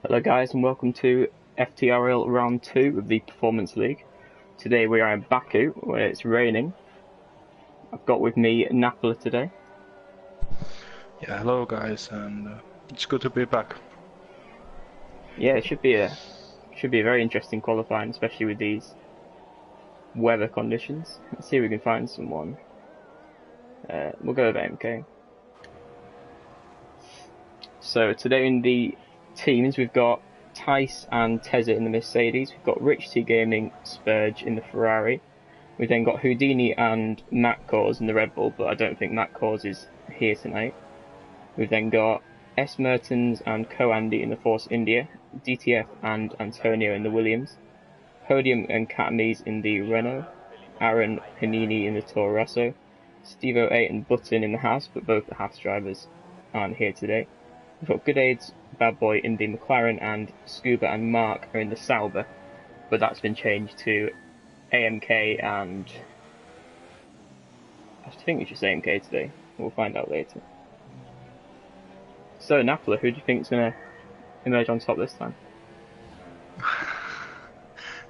Hello guys and welcome to FTRL round 2 of the Performance League. Today we are in Baku where it's raining. I've got with me Napoli today. Yeah, hello guys, and it's good to be back. Yeah, it should be a very interesting qualifying, especially with these weather conditions. Let's see if we can find someone. We'll go with MK. So today in the teams we've got Tice and Tezza in the Mercedes. We've got Rich T Gaming, Spurge in the Ferrari. We've then got Houdini and Matt Cause in the Red Bull, but I don't think Matt Cause is here tonight. We've then got S. Mertens and Co-Andy in the Force India, DTF and Antonio in the Williams, Podium and Catamies in the Renault, Aaron Panini in the Toro Rosso, Steve08 and Button in the Haas, but both the Haas drivers aren't here today. We've got Good Aids, Bad Boy in the McLaren, and Scuba and Mark are in the Sauber, but that's been changed to AMK and I think it's just AMK today. We'll find out later. So Napoli, who do you think is going to emerge on top this time?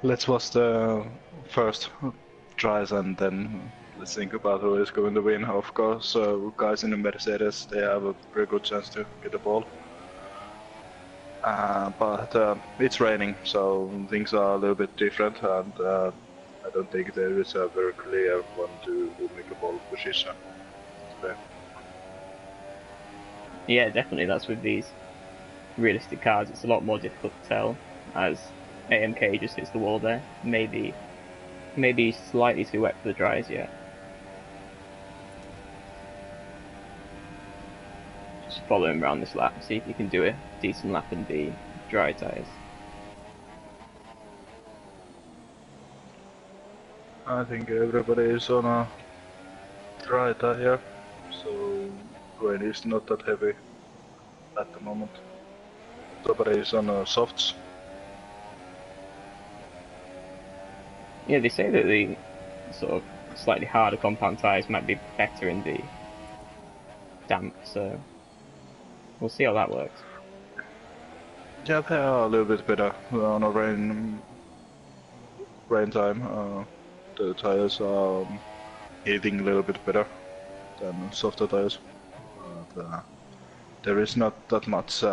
Let's watch the first tries and then let's think about who is going to win. Of course, guys in the Mercedes, they have a very good chance to get the ball. But it's raining, so things are a little bit different, and I don't think there is a very clear one to make a ball position today. Yeah, definitely. That's with these realistic cards. It's a lot more difficult to tell as AMK just hits the wall there. Maybe slightly too wet for the dries yet. Just follow him around this lap, see if you can do a decent lap in the dry tyres. I think everybody is on a dry tire, so rain is not that heavy at the moment. Nobody is on softs. Yeah, they say that the sort of slightly harder compound tyres might be better in the damp, so we'll see how that works. Yeah, they are a little bit better on a rain time. The tires are hitting a little bit better than softer tires. But, there is not that much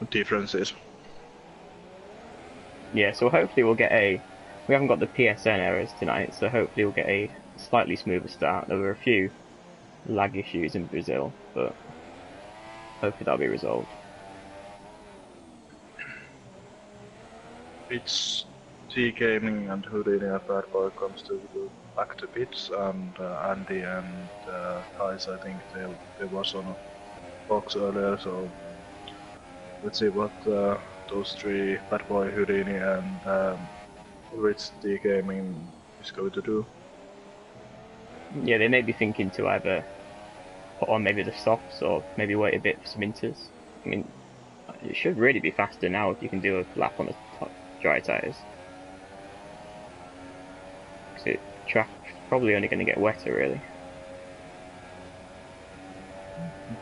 differences. Yeah, so hopefully we'll get a... We haven't got the PSN errors tonight, so hopefully we'll get a slightly smoother start. There were a few lag issues in Brazil, but hopefully that'll be resolved. It's T Gaming and Houdini and Bad Boy comes to back to pits, and Andy and Thais, I think they was on a box earlier, so let's see what those three, Bad Boy, Houdini and Rich T Gaming is going to do. Yeah, they may be thinking to either put on maybe the softs or maybe wait a bit for some inters. I mean, it should really be faster now if you can do a lap on the top dry tyres. Because track's probably only going to get wetter, really.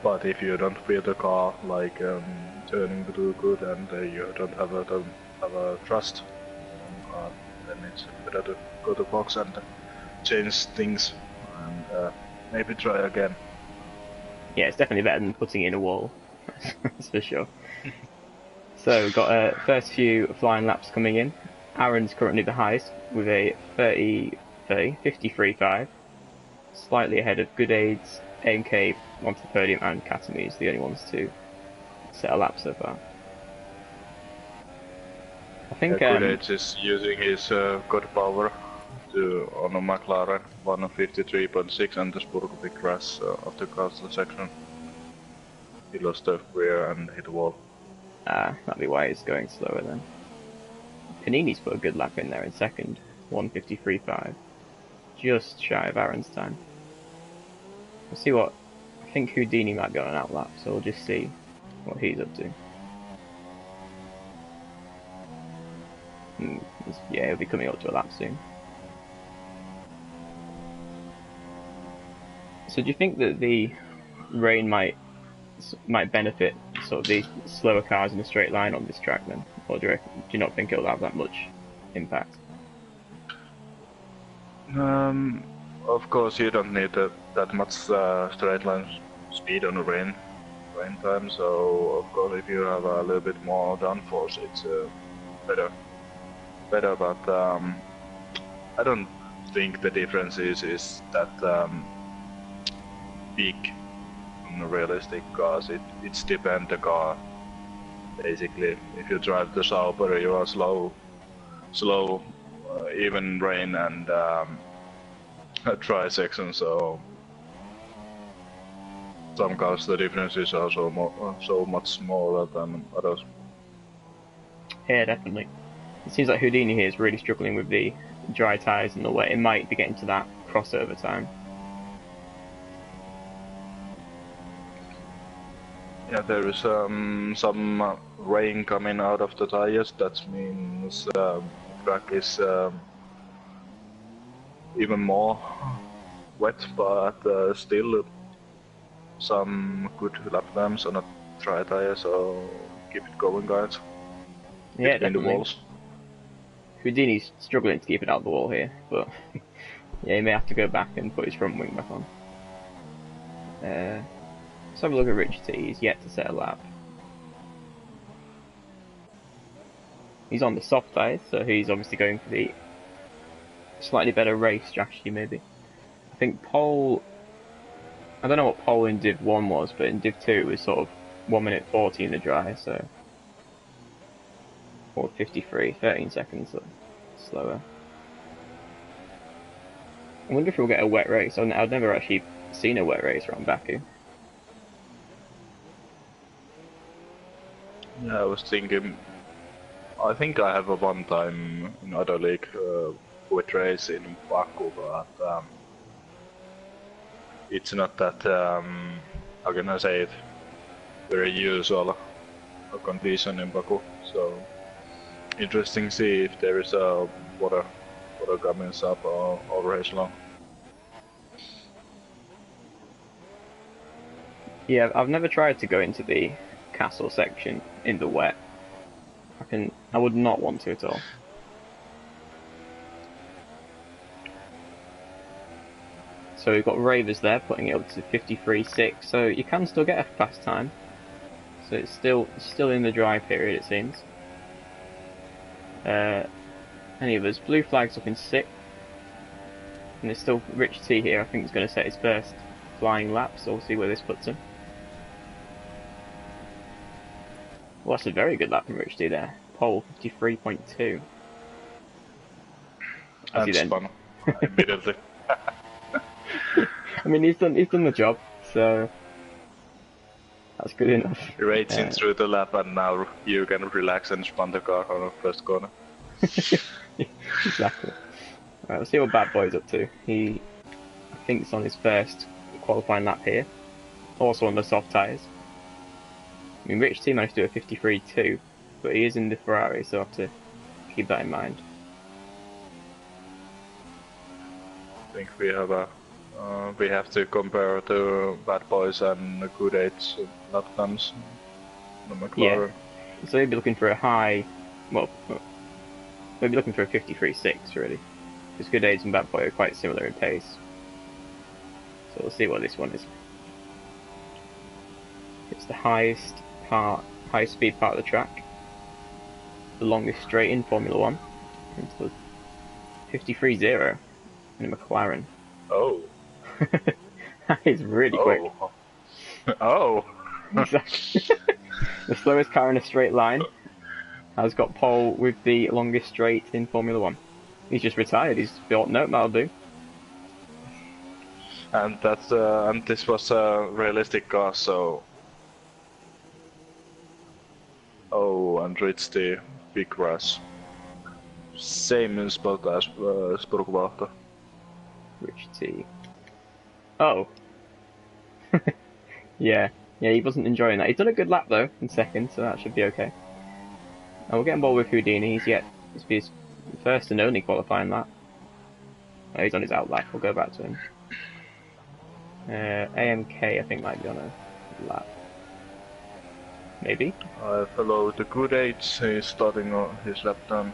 But if you don't feel the car like turning to do good and you don't have a trust in the car, then it's better to go to box and change things and maybe try again. Yeah, it's definitely better than putting in a wall. That's for sure. So we've got first few flying laps coming in. Aaron's currently the highest with a 53.5. Slightly ahead of Good Aids, AMK onto the podium, and Katamis, the only ones to set a lap so far. I think Good Age is using his god power on a McLaren 153.6 and the Spurgo crash of the castle section. He lost the rear and hit the wall. That'd be why it's going slower then. Panini's put a good lap in there in second, 153.5. Just shy of Aaron's time. We'll see what... I think Houdini might be on an outlap, so we'll just see what he's up to. Yeah, he'll be coming up to a lap soon. So do you think that the rain might benefit sort of these slower cars in a straight line on this track then? Or do you not think it'll have that much impact? Of course, you don't need that much straight line speed on a rain time. So of course, if you have a little bit more downforce, it's better. But I don't think the difference is that big on realistic cars. It's depend the car. Basically, if you drive the Sauber, you are slow, even rain and dry section. So some cars the difference is also so much smaller than others. Yeah, definitely. It seems like Houdini here is really struggling with the dry tyres and the wet. It might be getting to that crossover time. Yeah, there is some rain coming out of the tires. That means track is even more wet, but still some good lap times on a dry tire. So keep it going, guys. Yeah, between definitely. the walls. Houdini's struggling to keep it out of the wall here, but yeah, he may have to go back and put his front wing back on. Let's have a look at Rich T. He's yet to set a lap. He's on the soft tyres, so he's obviously going for the slightly better race strategy, maybe. I think pole... I don't know what pole in Div 1 was, but in Div 2 it was sort of 1 minute 40 in the dry, so... Or 53, 13 seconds slower. I wonder if we'll get a wet race. I've never actually seen a wet race around Baku. Yeah, I was thinking. I think I have a one time in other league wet race in Baku, but it's not that how can I say it, very usual condition in Baku. So interesting to see if there is a water coming up or race long. Yeah, I've never tried to go into the castle section in the wet. I would not want to at all. So we've got Ravers there putting it up to 53.6, so you can still get a fast time. So it's still in the dry period, it seems. Any of us, blue flag's up in 6th. And there's still Rich T here, I think he's going to set his first flying lap, so we'll see where this puts him. Well, that's a very good lap from Rich T there. Pole 53.2. And spun immediately. I mean, he's done the job, so that's good enough. Racing through the lap, and now you can relax and spun the car on the first corner. Exactly. Alright, let's see what Bad Boy's up to. I think it's on his first qualifying lap here. Also on the soft tyres. I mean, Rich T managed to do a 53.2, but he is in the Ferrari, so I have to keep that in mind. I think we have to compare the Bad Boys and the Good 8's lap times. The McLaren. Yeah. So he'd be looking for a high, well, maybe looking for a 53.6 really. Because Good 8's and Bad Boy are quite similar in pace. So we'll see what this one is. It's the highest speed part of the track. The longest straight in Formula 1. Into the 53.0 in a McLaren. Oh. That is really quick. Oh. Exactly. The slowest car in a straight line has got pole with the longest straight in Formula 1. He's just retired. He's thought, nope, that'll do. And this was a realistic car, so. Oh, and Rich T, big crash. Same spot as Spurgvahto. Rich T. Oh. Yeah, he wasn't enjoying that. He's done a good lap though, in second, so that should be okay. And we'll get on board with Houdini. It's his first and only qualifying lap. Oh, he's on his out lap. We'll go back to him. AMK, I think, might be on a lap. maybe. I follow the good age. He's starting his lap done.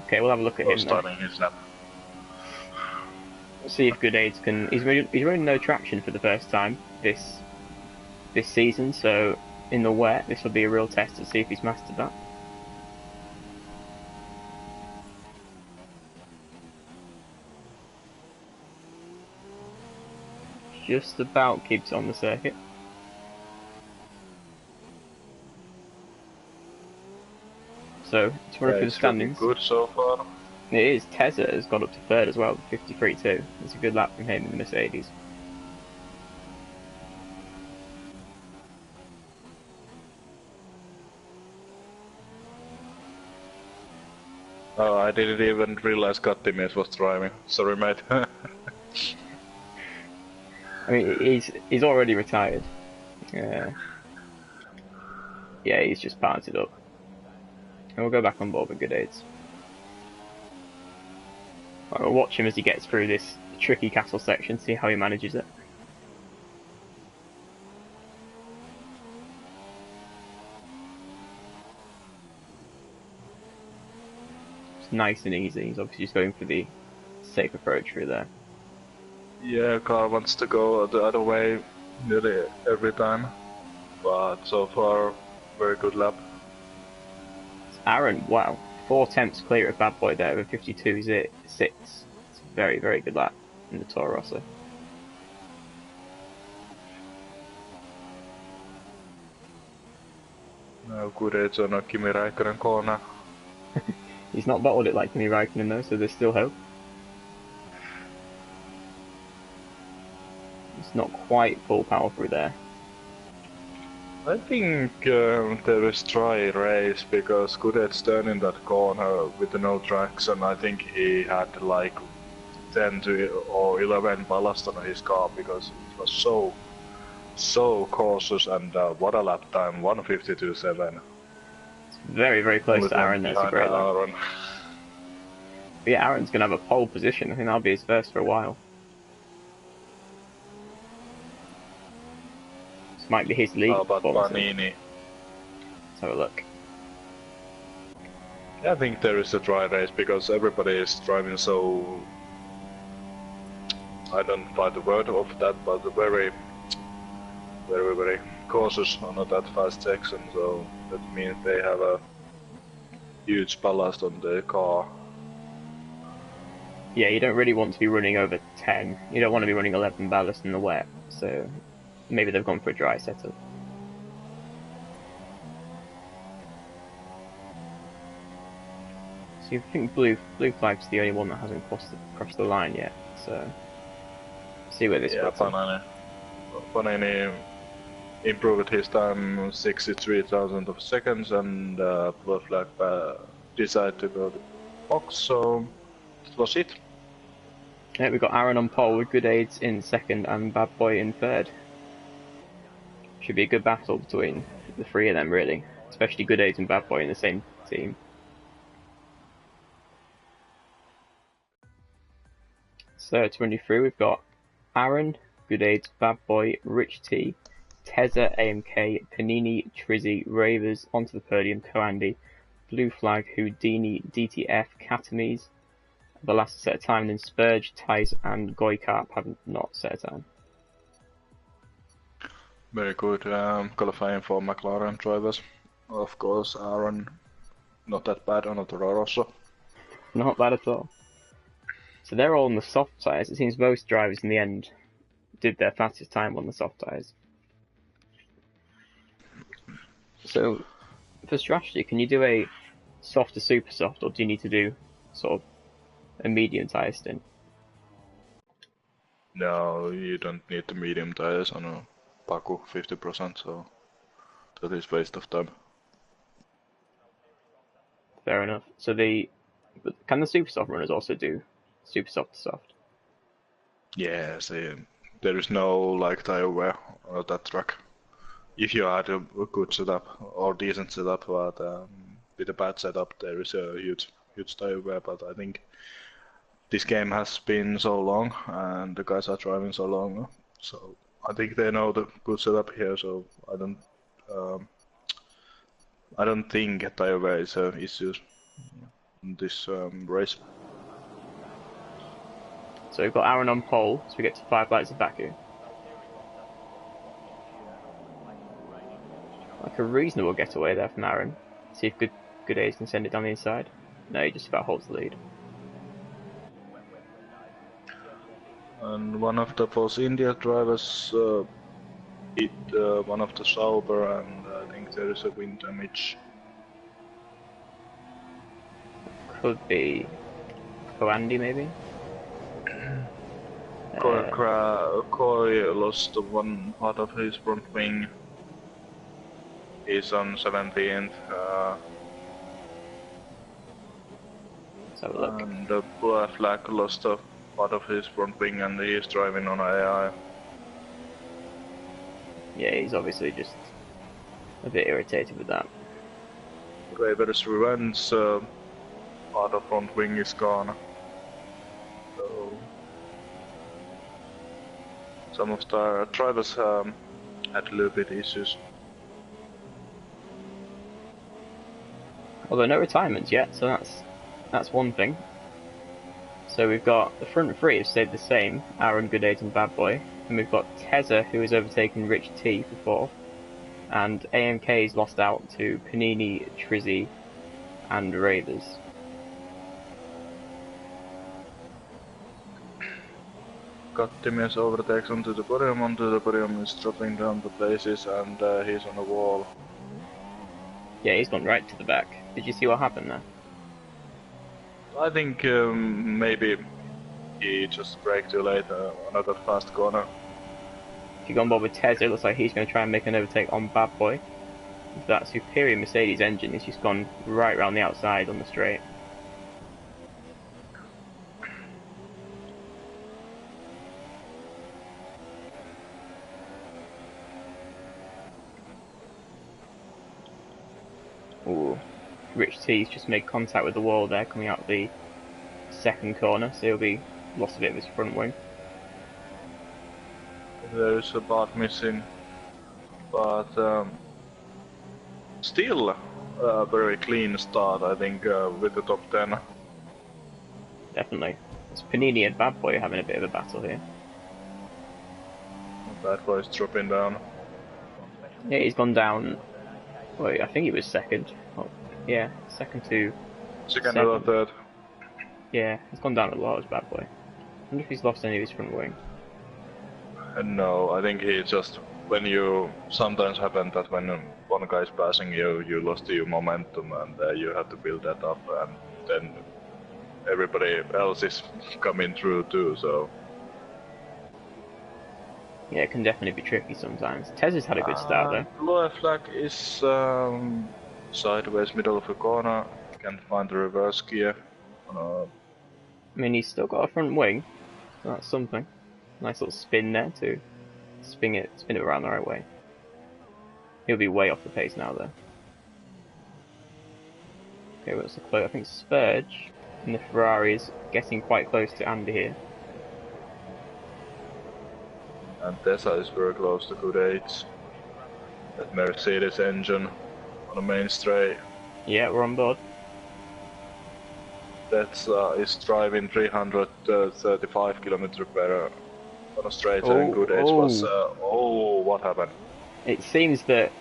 Okay, we'll have a look at him then. Starting his lap. We'll see if Good Aids can. He's running no traction for the first time this season, so in the wet, this will be a real test to see if he's mastered that. Just about keeps it on the circuit. So, it's running through the standings. Good so far. It is. Tezza has got up to third as well, 53.2. It's a good lap from him in the Mercedes. Oh, I didn't even realize Kattimies was driving. Sorry, mate. I mean, he's already retired. Yeah, he's just parted up. And we'll go back on board with Good Aids. We'll watch him as he gets through this tricky castle section, see how he manages it. It's nice and easy. He's obviously just going for the safe approach through there. Yeah, car wants to go the other way nearly every time, but so far, very good lap. Aaron, wow, 4 attempts clear of Bad Boy there with 52.6. It's a very, very good lap in the Toro Rosso. Now good age on a Kimi Räikkönen corner. He's not bottled it like Kimi Räikkönen though, so there's still hope. It's not quite full power through there. I think there is dry race because Goodhead's turning that corner with no tracks, and I think he had like 10 or 11 ballast on his car because it was so cautious, and what a lap time, 1:52.7. It's very, very close to Aaron. That's a great lap. But yeah, Aaron's going to have a pole position. I think that'll be his first for a while. This might be his league performance. Panini. Let's have a look. I think there is a dry race because everybody is driving so... I don't find the word of that, but very cautious on that fast section, so that means they have a huge ballast on the car. Yeah, you don't really want to be running over 10. You don't want to be running 11 ballast in the wet, so maybe they've gone for a dry setup. So you think Blue Flag's the only one that hasn't crossed the line yet, so see where this puts him. Panini improved his time 63,000 of seconds, and Blue Flag decided to go to box, so that was it. Yeah, we've got Aaron on pole with Good Aids in second and Bad Boy in third. Should be a good battle between the three of them, really. Especially Good Aids and Bad Boy in the same team. So, 23, we've got Aaron, Good Aids, Bad Boy, Rich T, Tezza, AMK, Panini, Trizzy, Ravers, onto the podium, Coandy, Blue Flag, Houdini, DTF, Catamies. The last set of time, then Spurge, Tice, and Goikarp have not set a time. Very good qualifying for McLaren drivers. Of course, Aaron, not that bad on the Toro Rosso. Not bad at all. So they're all on the soft tyres. It seems most drivers in the end did their fastest time on the soft tyres. So, for strategy, can you do a soft to super soft, or do you need to do sort of a medium tyre stint? No, you don't need the medium tires on a Baku 50%, so that is waste of time. Fair enough. So can the super soft runners also do super soft to soft? Yes, there is no like tire wear on that track. If you had a good setup or decent setup, but with a bad setup, there is a huge tire wear. But I think this game has been so long, and the guys are driving so long, so I think they know the good setup here. So I don't I don't think tire is an issue in this race. So we've got Aaron on pole, so we get to 5 lights of Baku. Like a reasonable getaway there from Aaron. See if Good A's can send it down the inside. No, he just about holds the lead. And one of the Force India drivers hit one of the Sauber, and I think there is a wind damage. Could be Koandi maybe? Corey lost one part of his front wing. He's on 17th. Let's have a look. And the Blue Flag lost a part of his front wing, and he is driving on AI. Yeah, he's obviously just a bit irritated with that. Raver's Revenge, part of front wing is gone. So some of the drivers had a little bit issues. Although no retirements yet, so that's one thing. So we've got the front three have stayed the same, Aaron, Good Aid and Bad Boy. And we've got Tezza, who has overtaken Rich T for fourth. And AMK's lost out to Panini, Trizzy and Ravers. Kattimius overtakes onto the podium is dropping down the places, and he's on the wall. Yeah, he's gone right to the back. Did you see what happened there? I think maybe he just braked too late, another fast corner. If you go on board with Tezza, it looks like he's going to try and make an overtake on Bad Boy. That superior Mercedes engine has just gone right round the outside on the straight. Ooh, Rich T's just made contact with the wall there coming out the second corner, so he'll be lost a bit of his front wing. There is a part missing, but still a very clean start, I think, with the top 10. Definitely. It's Panini and Bad Boy having a bit of a battle here. Bad Boy is dropping down. Yeah, he's gone down. Wait, I think he was second. Oh, yeah, second to. Second or third. Yeah, he's gone down a lot as Bad Boy. I wonder if he's lost any of his front wing. No, I think he just, when you, sometimes happen that when one guy is passing you, you lost your momentum, and you have to build that up, and then everybody else is coming through too, so. Yeah, it can definitely be tricky sometimes. Tez has had a good start though. Blue Flag is sideways, middle of the corner, can't find the reverse gear. I mean, he's still got a front wing, so that's something. Nice little spin there to spin it around the right way. He'll be way off the pace now though. Okay, what's the close? I think Spurge in the Ferrari is getting quite close to Andy here. And Tessa is very close to Good Aids. That Mercedes engine on the main straight. Yeah, we're on board. That is driving 335 km per hour on a straight, and Good Aids was. Oh, what happened? It seems that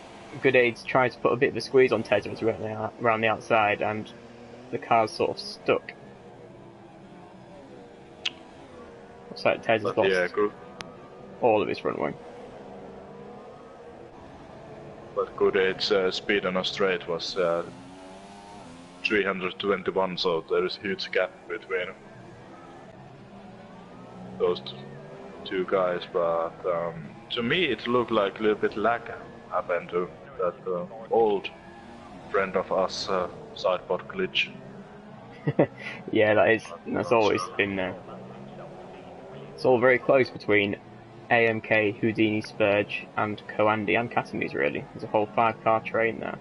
Good Aids tried to put a bit of a squeeze on Tezza around the outside, and the car's sort of stuck. Looks like Tezza's lost all of his front wing. But Good Aids' speed on a straight was 321, so there is a huge gap between those two guys, but to me it looked like a little bit lag happened to that old friend of us sidepod glitch. Yeah, that's always been there. It's all very close between AMK, Houdini, Spurge and Koandi and Katamis really. There's a whole 5-car train there.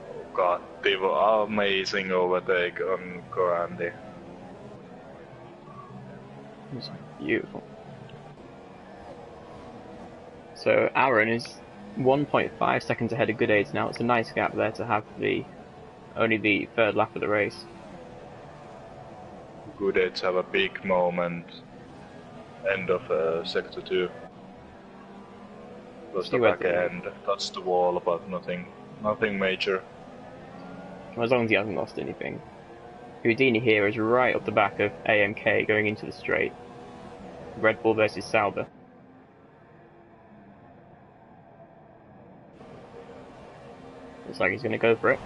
Oh god, they were amazing overtake on Koandi. It's beautiful. So Aaron is 1.5 seconds ahead of Good Aids now. It's a nice gap there to have only the third lap of the race. Good Aids have a big moment. End of sector 2. Was the back end, touched the wall, but nothing major. As long as he hasn't lost anything. Houdini here is right up the back of AMK going into the straight. Red Bull versus Sauber. Looks like he's going to go for it.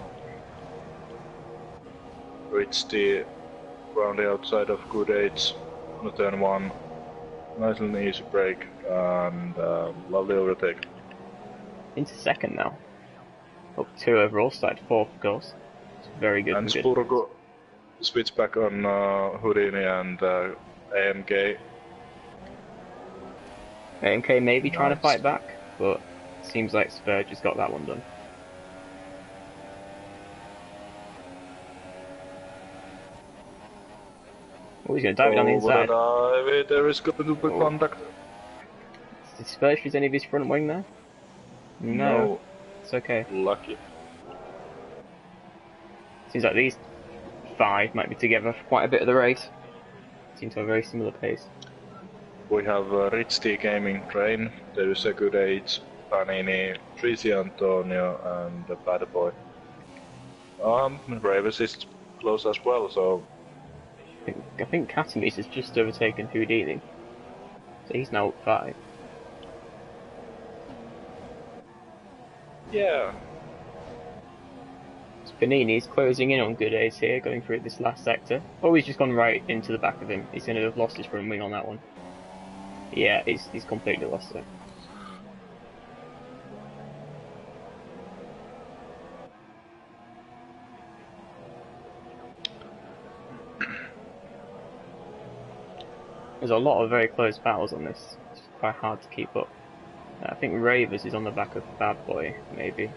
Reached the around the outside of Good Aids on the turn 1. Nice and easy break and lovely overtake. Into second now. Up 2 overall, started 4th of course. It's very good. And Spurgo switch back on Houdini and AMK. AMK may be trying to fight back, but it seems like Spurge has got that one done. Oh, he's going to dive it on the inside. There is good contact. Did Spurge lose any of his front wing there? No. It's okay. Lucky. Seems like these 5 might be together for quite a bit of the race. Seem to have a very similar pace. We have Rich T Gaming Train, there is a Good Age, Panini, Trici Antonio and Bad Boy. Ravers is close as well, so... I think Katamis has just overtaken Houdini. So he's now up 5. Yeah. Spanini's closing in on Good Aids here, going through this last sector. Oh, he's just gone right into the back of him. He's going to have lost his front wing on that one. Yeah, he's completely lost it. There's a lot of very close battles on this. It's quite hard to keep up. I think Ravers is on the back of Bad Boy, maybe.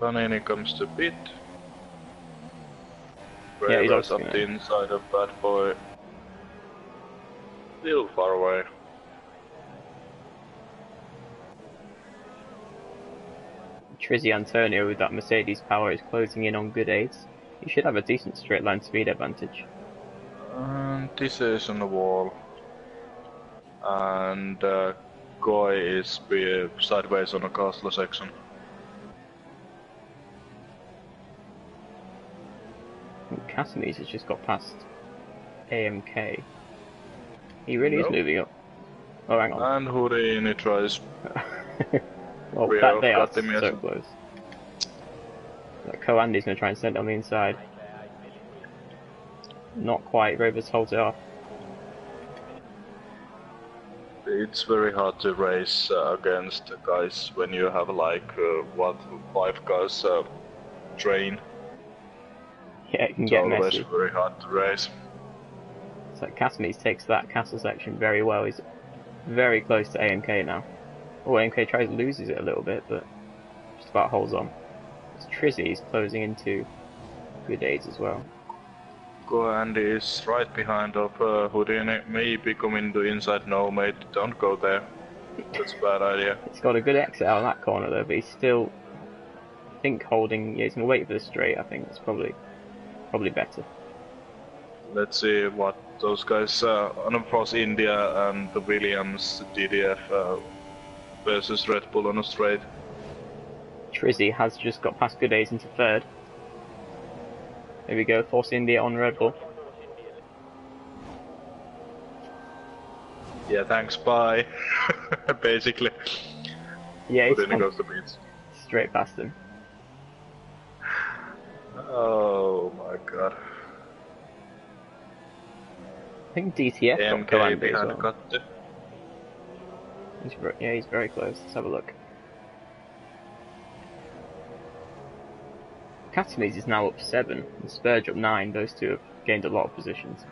Panini comes to pit. Yeah, he's Ravers up the inside of Bad Boy. Little far away. Trici Antonio with that Mercedes power is closing in on Good Aids. He should have a decent straight line speed advantage. This is on the wall. And Goy is sideways on the castle section. Casimir has just got past AMK. He really is moving up. Oh, hang on. And Houdini tries. Well, they are so close. Andy's going to try and send it on the inside. Not quite. Rovers holds it off. It's very hard to race against guys when you have like 5 cars train. Yeah, it can get messy. It's very hard to race. So Casimir takes that castle section very well. He's very close to AMK now. Oh, AMK loses it a little bit, but just about holds on. Trici is closing into Good Aids as well. Andy is right behind of Houdini, maybe coming to inside. No, mate, don't go there. That's a bad idea. He's got a good exit out of that corner though, but he's still, I think, holding. Yeah, he's gonna wait for the straight. I think it's probably better. Let's see what those guys on Force India and the Williams DDF versus Red Bull on a straight. Trici has just got past Good Aids into 3rd. There we go, Force India on Red Bull. Yeah, thanks, bye. Basically. Yeah, he's goes to beats. Straight past him. Oh my god. I think DTF got Coandi as well. He's very close. Let's have a look. Katamis is now up 7 and Spurge up 9. Those two have gained a lot of positions.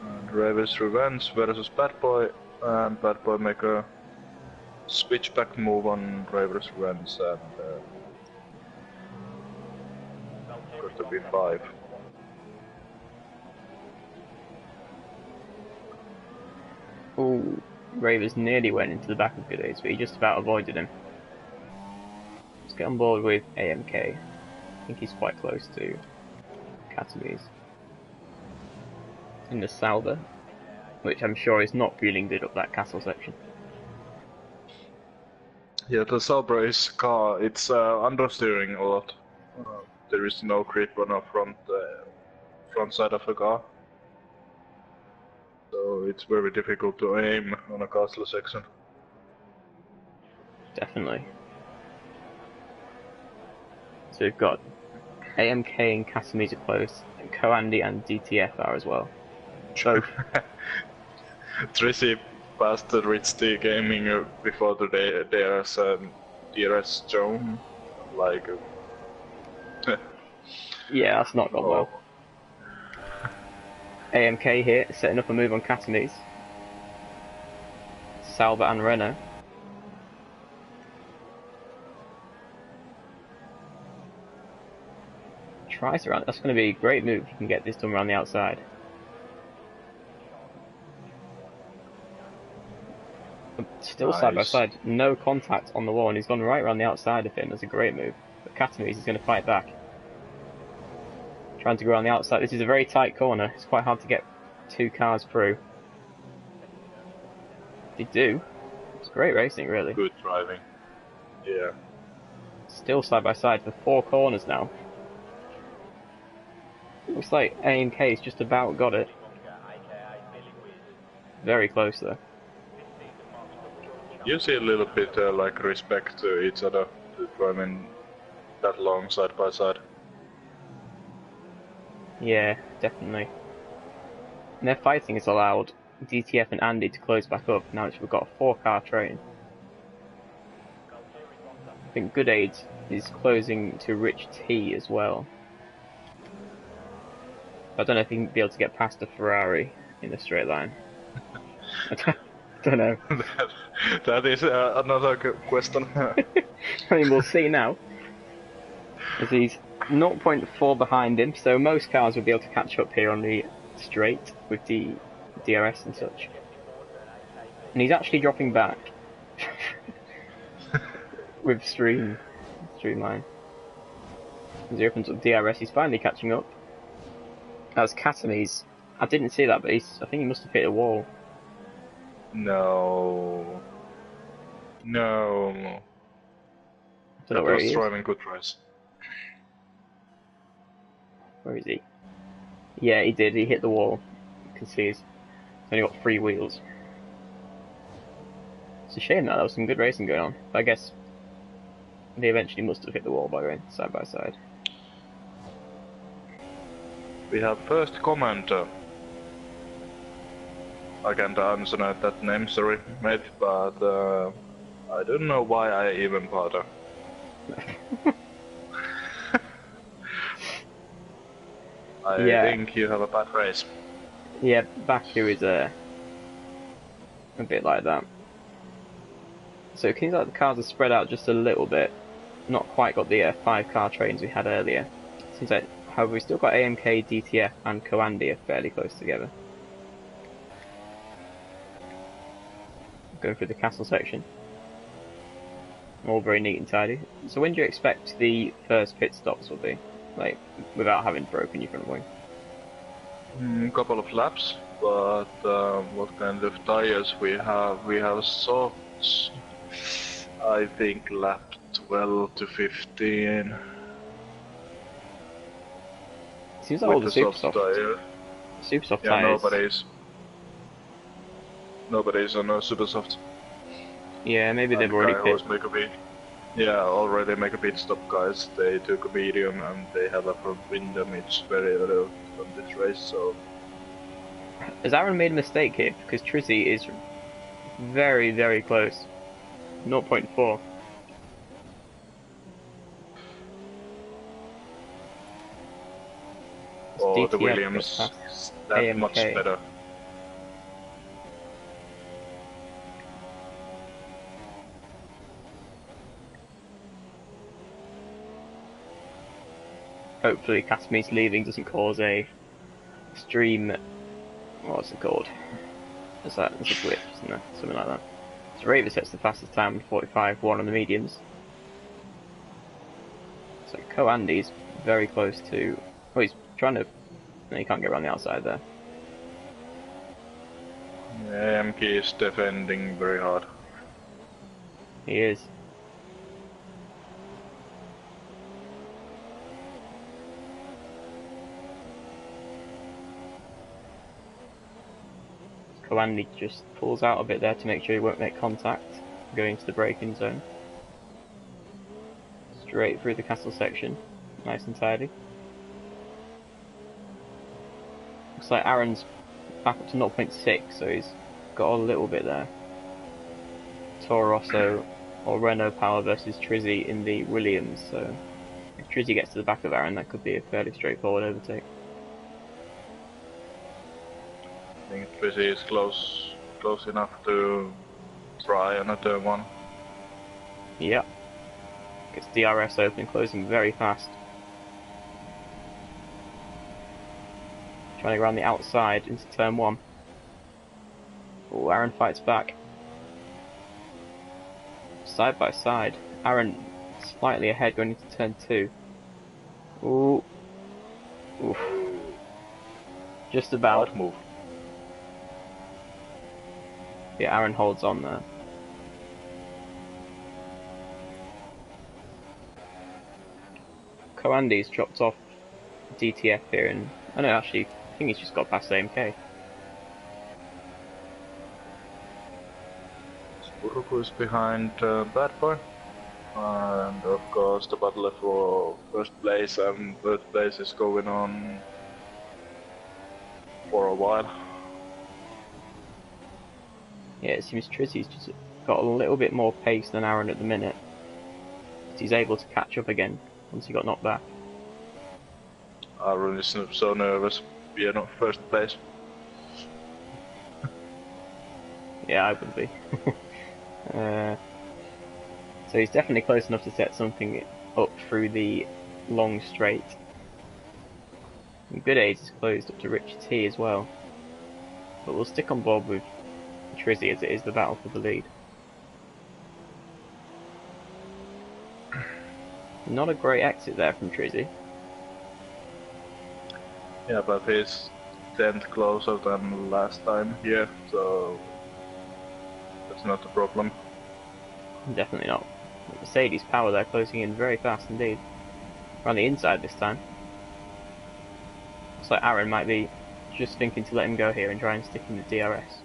And Ravers Revenge versus Bad Boy, and Bad Boy make a switchback move on Ravers Revenge and got to be 5. Ooh, Ravers nearly went into the back of Good Aids, but he just about avoided him. Let's get on board with AMK. I think he's quite close to Katamis. In the Salva, which I'm sure is not feeling good up that castle section. Yeah, the Sabra is car. It's understeering a lot. There is no grip on the front side of the car, so it's very difficult to aim on a castle section. Definitely. So we've got AMK and Katamis are close, and Koandi and DTF are as well. Both. Tracy passed the Rich T Gaming before the DRS zone. Like. Yeah, that's not gone well. AMK here, setting up a move on Katamis. Salva and Renault. Tries around. That's going to be a great move if you can get this done around the outside. Still side by side, no contact on the wall, and he's gone right around the outside of him. That's a great move. But Katamis is going to fight back. Trying to go around the outside. This is a very tight corner. It's quite hard to get two cars through. They do. It's great racing, really. Good driving. Yeah. Still side by side for 4 corners now. Looks like AMK's just about got it. Very close though. You see a little bit like respect to each other to driving that long side by side. Yeah, definitely. And their fighting has allowed DTF and Andy to close back up now that we've got a 4-car train. I think Good Aid is closing to Rich T as well. I don't know if he can be able to get past a Ferrari in a straight line. I don't know. That is another question. I mean, we'll see now. As he's 0.4 behind him, so most cars will be able to catch up here on the straight with the DRS and such. And he's actually dropping back with streamline. As he opens up DRS, he's finally catching up. That's Katamis. I didn't see that, but I think he must have hit a wall. No. No. That was driving good race. Where is he? Yeah, he did. He hit the wall. You can see he's only got 3 wheels. It's a shame that there was some good racing going on. But I guess they eventually must have hit the wall by going side by side. We have first commander. I can't answer that name, sorry, mate, but I don't know why I even bother. I think you have a bad race. Yeah, Baku is a bit like that. So it seems like the cars are spread out just a little bit. Not quite got the 5-car trains we had earlier. Seems like, however, we've still got AMK, DTF and Koandi are fairly close together. Going through the castle section. All very neat and tidy. So when do you expect the first pit stops will be? Like, without having broken your front wing? Couple of laps, but what kind of tires we have? We have softs, I think lap 12 to 15. Seems like all the super soft tire. Super soft yeah, tires. Nobody's on a super soft. Yeah, maybe they've already pit. Already make a pit stop, guys. They took a medium and they have a front wing damage very early on this race, so... Has Aaron made a mistake here? Because Trizzy is very, very close. 0.4. Oh, the Williams, that AMK. Much better. Hopefully Katamis leaving doesn't cause a stream, what's it called? There's a glitch, isn't there? Something like that. So Raver sets the fastest time with 45.1 on the mediums. So Andy's very close to... Oh, he's trying to... No, he can't get around the outside there. AMK is defending very hard. He is. Andy just pulls out a bit there to make sure he won't make contact, going to the braking zone. Straight through the castle section, nice and tidy. Looks like Aaron's back up to 0.6, so he's got a little bit there. Toro Rosso or Renault Power versus Trizzy in the Williams, so if Trizzy gets to the back of Aaron, that could be a fairly straightforward overtake. I think Trizzy is close enough to try another one. Yep. Gets DRS open, closing very fast. Trying to go around the outside into turn 1. Oh, Aaron fights back. Side by side. Aaron slightly ahead going into turn 2. Ooh. Oof. Just about. Hard move. Yeah, Aaron holds on there. Coandy's dropped off DTF here, and I know actually, I think he's just got past AMK. Urugu is behind Bad Boy, and of course the battle for first place and third place is going on for a while. Yeah, it seems Trizzy's just got a little bit more pace than Aaron at the minute. He's able to catch up again once he got knocked back. Aaron is so nervous, we are not first place. Yeah, I would be. So he's definitely close enough to set something up through the long straight. And Good Aids is closed up to Rich T as well. But we'll stick on board with Trizzy as it is the battle for the lead. Not a great exit there from Trizzy. Yeah, but he's 10th closer than last time here, so that's not a problem. Definitely not. Mercedes power there closing in very fast indeed. Around the inside this time. Looks like Aaron might be just thinking to let him go here and try and stick in the DRS.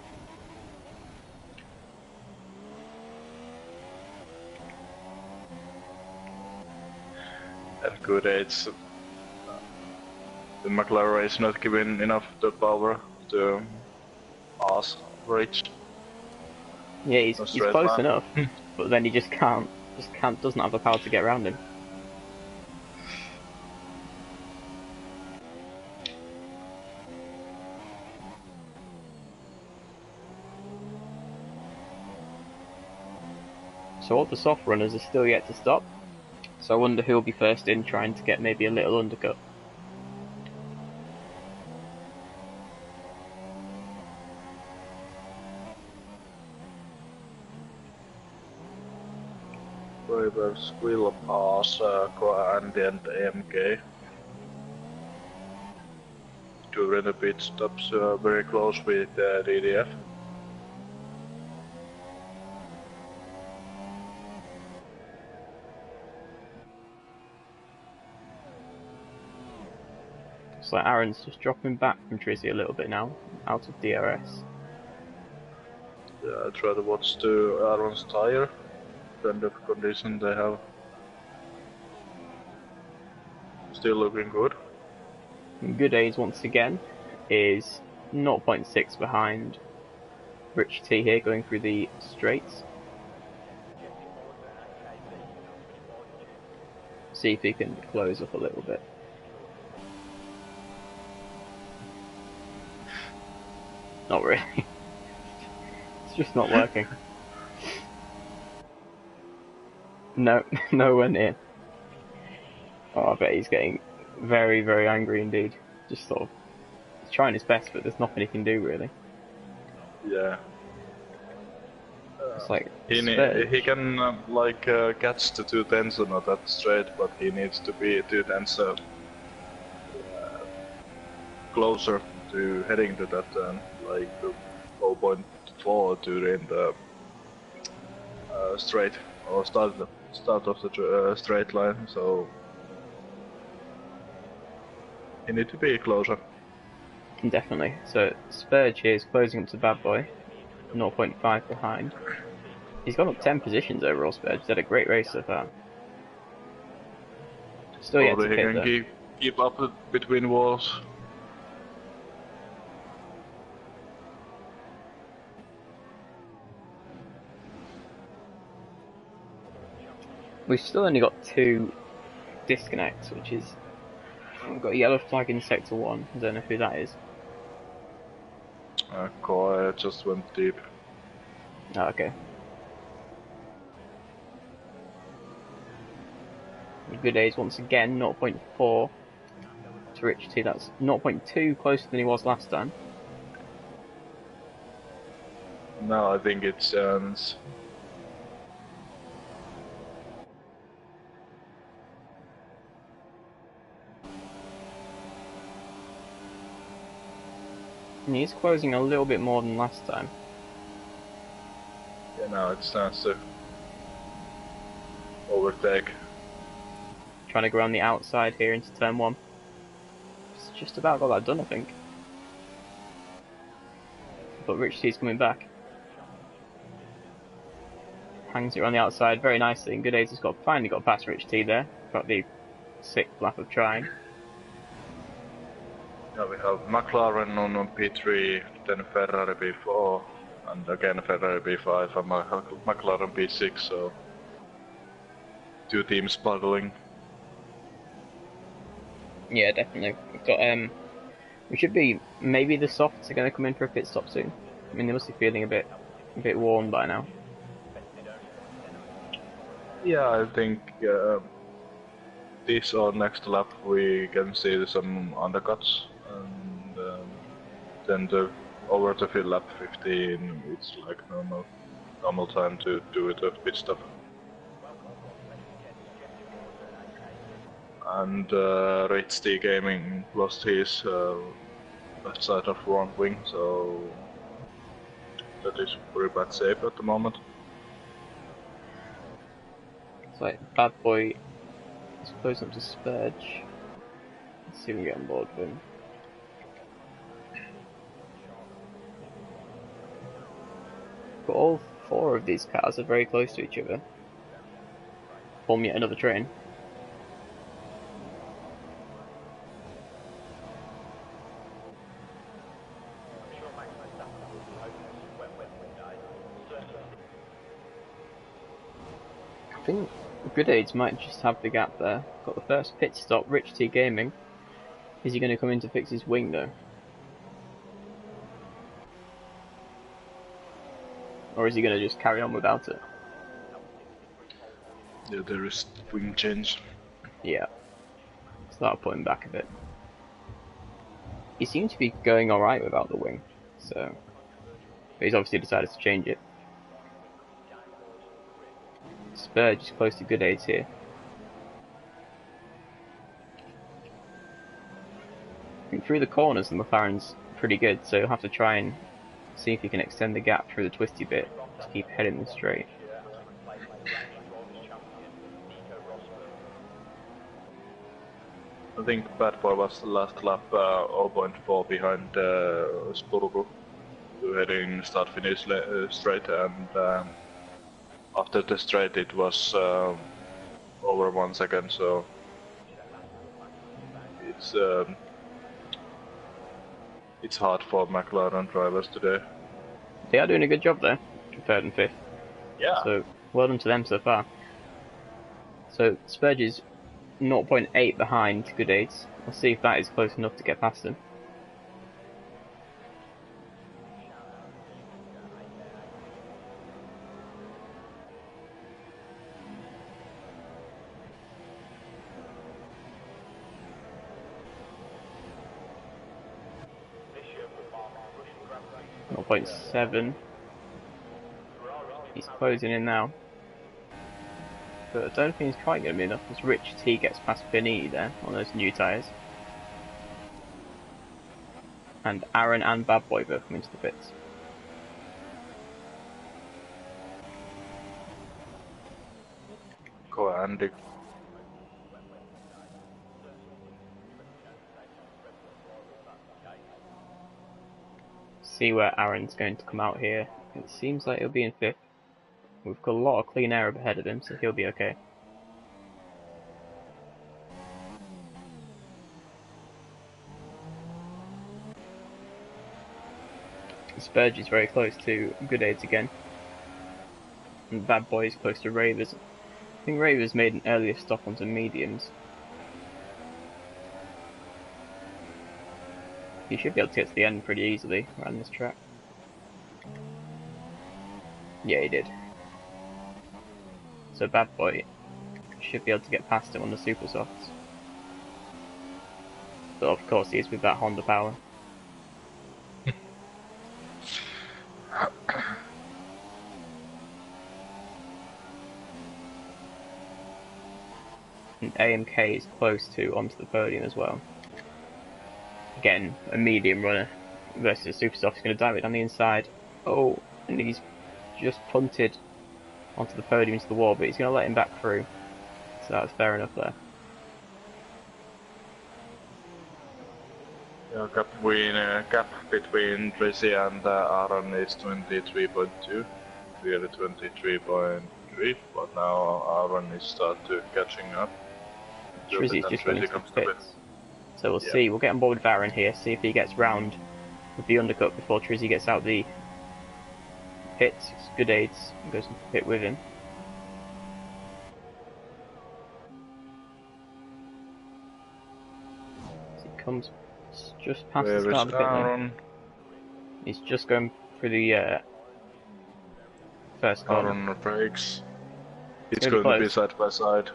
At Good Aids, the McLaren is not giving enough the power to pass Rich. Yeah, he's close enough, but then he just can't, doesn't have the power to get around him. So all the soft runners are still yet to stop. So I wonder who'll be first in, trying to get maybe a little undercut. Drivers will pass Andy and AMK during the pit stops very close with DDF. So Aaron's just dropping back from Trizzy a little bit now, out of DRS. Yeah, I try to watch the Aaron's tire, kind of condition they have. Still looking good. Good Aids once again is 0.6 behind Rich T here going through the straights. See if he can close up a little bit. Not really. It's just not working. No, nowhere near. Oh, I bet he's getting very, very angry indeed. Just sort of, he's trying his best, but there's nothing he can do really. Yeah. It's like He can catch the 2 tenths on that straight, but he needs to be 2 tenths closer to heading to that turn, like 0.4 during the straight or start of the straight line. So he need to be closer. Definitely. So Spurge here is closing up to Bad Boy, 0.5 behind. He's gone up 10 positions overall, Spurge. He's had a great race so far. Still yet to Probably he pit can though. keep up between walls. We've still only got 2 disconnects, which is... We've got a yellow flag in sector 1. I don't know who that is. Quiet just went deep. Oh, okay. Good days once again, 0.4 to Rich T. That's 0.2 closer than he was last time. Now I think it's And he's closing a little bit more than last time. yeah, now it starts to overtake. Trying to go around the outside here into turn 1. It's just about got that done, I think. But Rich T's coming back. Hangs it around the outside very nicely. And Good Aids has finally got past Rich T there. Got the 6th lap of trying. Yeah, we have McLaren on P3, then Ferrari P4, and again Ferrari P5 and McLaren P6, so 2 teams battling. Yeah, definitely. We've got we should be maybe the softs are going to come in for a pit stop soon. I mean, they must be feeling a bit worn by now. Yeah, I think this or next lap we can see some undercuts, and then over to lap 15 it's like normal time to do it a pit stop. And Rich T Gaming lost his left side of front wing, so that is pretty bad shape at the moment. It's like Bad Boy is closing up to Spurge. Let's see if we can get on board with him. But all 4 of these cars are very close to each other. Form yet another train. I think Good Aids might just have the gap there. Got the first pit stop, Rich T Gaming. Is he going to come in to fix his wing though? Or is he going to just carry on without it? Yeah, there is wing change. Yeah. So that'll put him back a bit. He seemed to be going alright without the wing, so... But he's obviously decided to change it. Spurge is close to Good Aids here. I think through the corners the McLaren's pretty good, so he'll have to try and see if he can extend the gap through the twisty bit to keep heading the straight. I think Bad Boy was the last lap 0.4 behind Spurgu, heading start finish straight, and after the straight it was over 1 second, so it's hard for McLaren drivers today. They are doing a good job there, 3rd and 5th. Yeah. So well done to them so far. So Spurge is 0.8 behind Good Aids. We'll see if that is close enough to get past him. 1.7. He's closing in now. But I don't think he's quite going to be enough as Rich T gets past Benini there on those new tyres. And Aaron and Bad Boy both come into the pits. Go Andy. See where Aaron's going to come out here. It seems like he'll be in 5th. We've got a lot of clean air up ahead of him, so he'll be okay. Spurge is very close to Good Aids again. And Bad Boy is close to Ravers. I think Ravers made an earlier stop onto mediums. He should be able to get to the end pretty easily around this track. Yeah, he did. So Bad Boy should be able to get past him on the super softs. But of course he is with that Honda power. And AMK is close to onto the podium as well. Again, a medium runner versus super soft. He's going to dive it on the inside. Oh, and he's just punted onto the podium into the wall, but he's going to let him back through. So that's fair enough there. Yeah, gap between Tracy and Aaron is 23.2, really 23.3, but now Aaron is start to catching up. Trizzy's just running into the pits. So we'll see, we'll get on board with Aaron here, see if he gets round with the undercut before Trizzy gets out the pits. It's Good Aids and goes into the pit with him. So he comes just past the start of the pit lane. He's just going through the first corner. Aaron brakes. It's going to be side by side.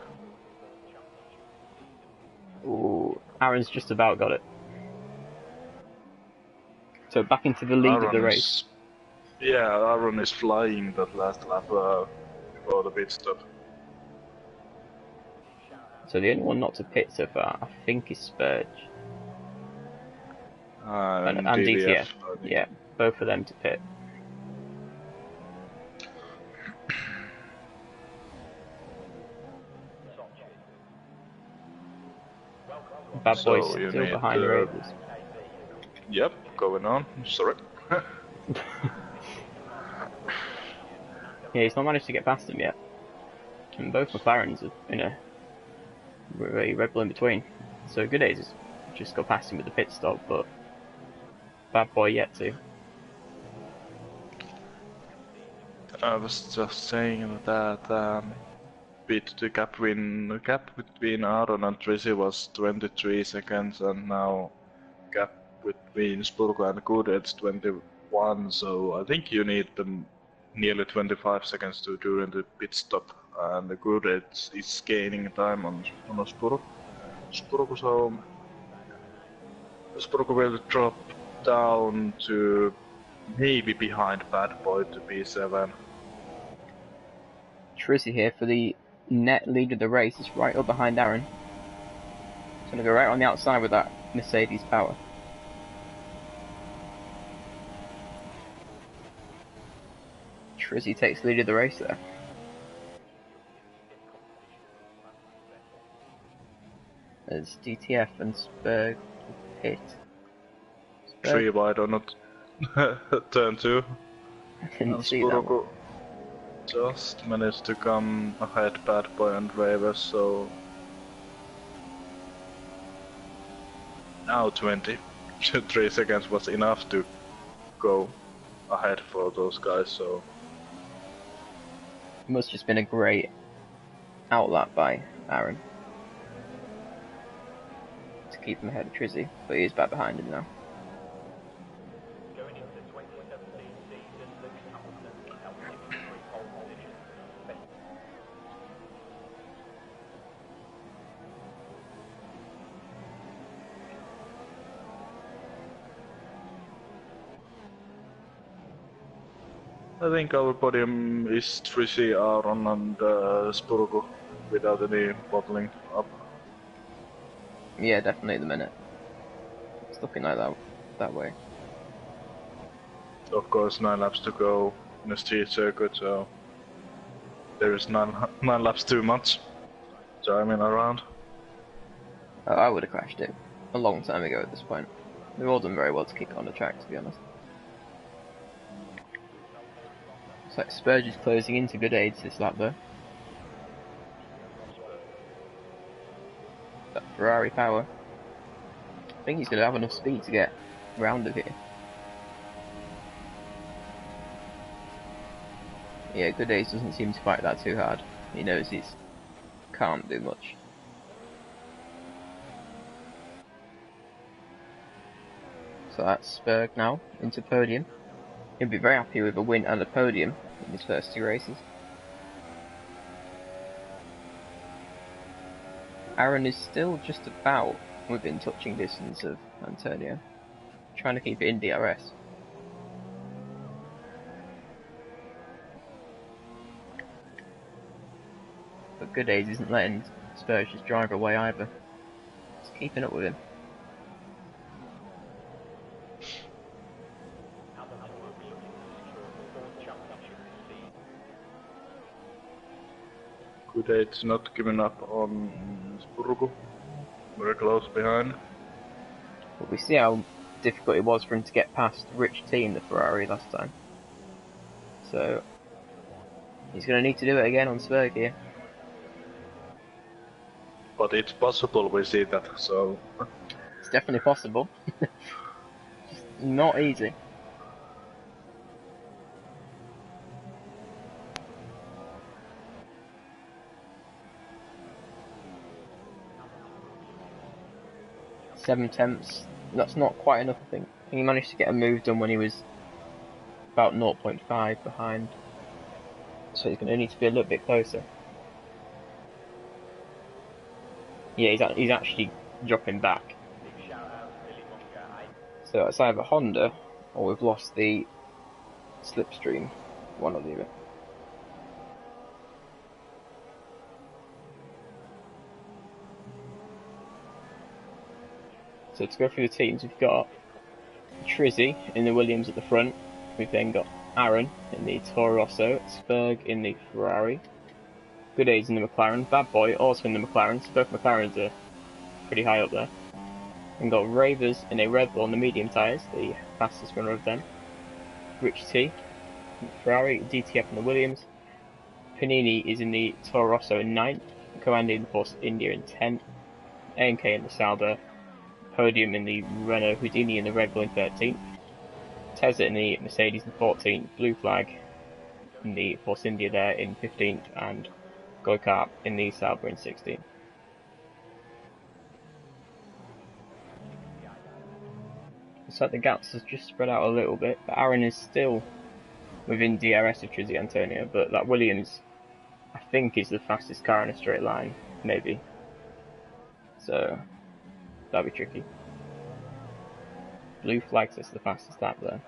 Ooh, Aaron's just about got it. So back into the lead of the race. Yeah, Aaron is flying that last lap before the pit stop. So the only one not to pit so far, I think, is Spurge. And DTF. Yeah, both of them to pit. Bad Boy's still behind the Ravers. Yep, going on. Sorry. Yeah, he's not managed to get past him yet. And both McLarens are in a Red Bull in between. So Good Aids has just got past him with the pit stop, but Bad Boy yet to. I was just saying that the gap between Aaron and Trizzy was 23 seconds, and now gap between Spurgo and Good Aids 21. So I think you need them nearly 25 seconds to during the pit stop, and the Good Aids is gaining time on Spurgo. So Spurgo will drop down to maybe behind Bad Boy to P7. Trizzy here for the net lead of the race. It's right up behind Aaron. He's going to go right on the outside with that Mercedes power. Trizzy takes the lead of the race there. There's DTF and Spurg pit. Spurg. 3 wide or not? Turn 2. I didn't see that one. Just managed to come ahead Bad Boy and Ravers, so now 23 seconds was enough to go ahead for those guys, so It must have just been a great outlap by Aaron to keep him ahead of Trizzy, but he is back behind him now. I think our podium is Trissi, Aaron and Spurgo without any bottling up. Yeah, definitely at the minute. It's looking like that way. Of course, 9 laps to go in a street circuit, so there is nine laps too much. So I'm in around. Oh, I would have crashed it a long time ago at this point. They've all done very well to keep it on the track, to be honest. It's like Spurge is closing into good aids this lap though. That Ferrari power. I think he's going to have enough speed to get round of here. Yeah, good aids doesn't seem to fight that too hard. He knows he can't do much. So that's Spurg now into podium. He'll be very happy with a win and a podium in his first 2 races. Aaron is still just about within touching distance of Antonio, trying to keep it in DRS. But Good Aids isn't letting Spurge's driver away either. He's keeping up with him. Good Eight's not giving up on Spurgo. Very close behind. But we see how difficult it was for him to get past Rich T in the Ferrari last time. So he's going to need to do it again on Spurg here. But it's possible, we see that, so... It's definitely possible. Just not easy. Seven tenths, that's not quite enough I think. I think he managed to get a move done when he was about 0.5 behind. So he's going to need to be a little bit closer. Yeah, he's actually dropping back. So it's either Honda or we've lost the slipstream, one or the other. So to go through the teams, we've got Trizzy in the Williams at the front. We've then got Aaron in the Toro Rosso, Spurg in the Ferrari, Good Aids in the McLaren, Bad Boy also in the McLaren, so both McLarens are pretty high up there. And got Ravers in a Red Bull on the medium tyres, the fastest runner of them. Rich T in the Ferrari, DTF in the Williams. Panini is in the Toro Rosso in 9th, Commando in the Force India in 10th, AMK in the Sauber, Podium in the Renault Houdini in the Red Bull in 13th, Tezza in the Mercedes in 14th, Blue Flag in the Force India there in 15th, and Goikart in the Sauber in 16th. So the gaps has just spread out a little bit, but Aaron is still within DRS of Trizzy Antonio, but that Williams, I think, is the fastest car in a straight line, maybe. So that'll be tricky. Blue Flag says the fastest lap there.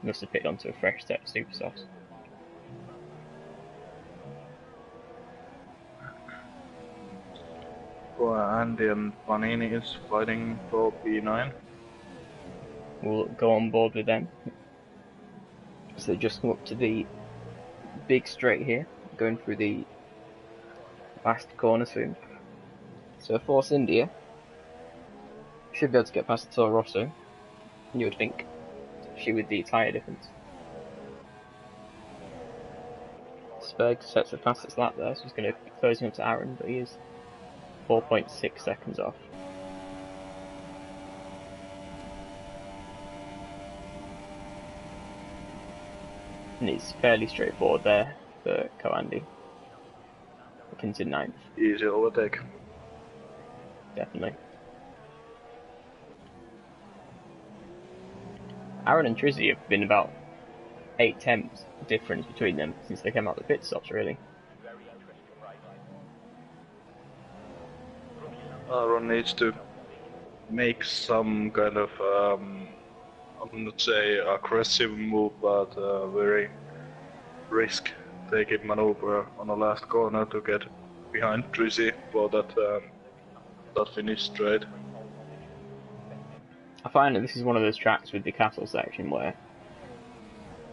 Must have picked onto a fresh set of super softs. Andy and Panini is fighting for P9. We'll go on board with them. So they just come up to the big straight here, going through the last corner soon. So Force India should be able to get past the Toro Rosso, you would think, especially with the tyre difference. Spurg sets the fastest lap there, so he's going to be closing up to Aaron, but he is 4.6 seconds off. And it's fairly straightforward there for Coandy. Looking to 9th. Easy overtake. Definitely. Aaron and Trizzy have been about 8 tenths difference between them since they came out the pit stops, really. Aaron needs to make some kind of, I would not say aggressive move, but very risk taking maneuver on the last corner to get behind Drizzy for that finish straight. I find that this is one of those tracks with the castle section where